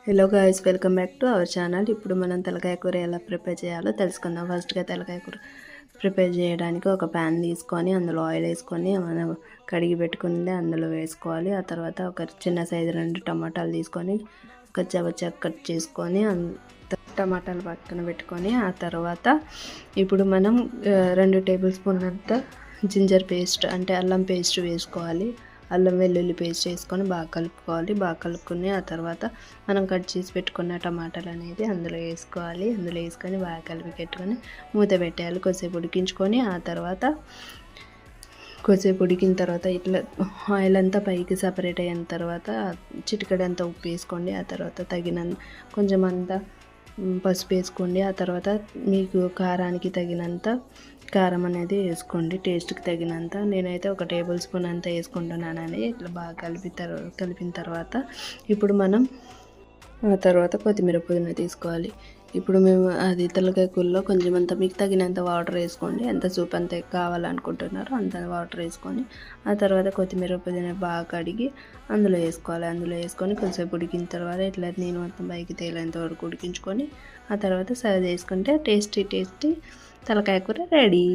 Hello guys, welcome back to our channel. ఇప్పుడు మనం తలకాయ కూర ఎలా ప్రిపేర్ చేయాలో తెలుసుకుందాం. ఫస్ట్గా తలకాయ కూర ప్రిపేర్ చేయడానికి ఒక ప్యాన్ తీసుకొని అందులో ఆయిల్ వేసుకొని మనం కడిగి పెట్టుకుంటే అందులో వేసుకోవాలి. ఆ తర్వాత ఒక చిన్న సైజు 2 టమాటాలు తీసుకొని కచ్చా కట్ చేసుకొని టమాటాలు పక్కన పెట్టుకొని ఆ తర్వాత ఇప్పుడు మనం 2 టేబుల్ స్పూన్ అంత జింజర్ పేస్ట్ అంటే అల్లం పేస్ట్ వేసుకోవాలి. అల్లం వెల్లుల్లి పేస్ట్ వేసుకొని బాగా కలుపుకోవాలి. బాగా కలుపుకొని ఆ తర్వాత మనం కట్ చేసి పెట్టుకున్న టమాటాలు అనేది అందులో వేసుకోవాలి. అందులో వేసుకొని బాగా కలిపి పెట్టుకొని మూత పెట్టేయాలి. కొద్దిసేపు ఉడికించుకొని ఆ తర్వాత కొద్దిసేపు ఉడికిన తర్వాత ఇట్లా ఆయిల్ అంతా పైకి సపరేట్ అయిన తర్వాత చిటికెడంతా ఉప్పు వేసుకోండి. ఆ తర్వాత కొంచెం అంతా పసుపు వేసుకోండి. ఆ తర్వాత మీకు కారానికి తగినంత కారం అనేది వేసుకోండి, టేస్ట్కి తగినంత. నేనైతే ఒక టేబుల్ స్పూన్ అంతా వేసుకుంటున్నానని. ఇట్లా బాగా కలిపిన తర్వాత ఇప్పుడు మనం ఆ తర్వాత కొత్తిమీర పుదీనా తీసుకోవాలి. ఇప్పుడు మేము అది తలకాయ కూరలో కొంచెం అంత మీకు తగినంత వాటర్ వేసుకోండి. ఎంత సూప్ అంత కావాలనుకుంటున్నారో అంత వాటర్ వేసుకొని ఆ తర్వాత కొత్తిమీర పుదీనా బాగా కడిగి అందులో వేసుకోవాలి. అందులో వేసుకొని కొంచెంసేపు ఉడికిన తర్వాత ఇట్లా నేను మొత్తం పైకి తేలేంత వరకు ఉడికించుకొని ఆ తర్వాత సర్వ్ చేసుకుంటే టేస్టీ తలకాయ కూర రెడీ.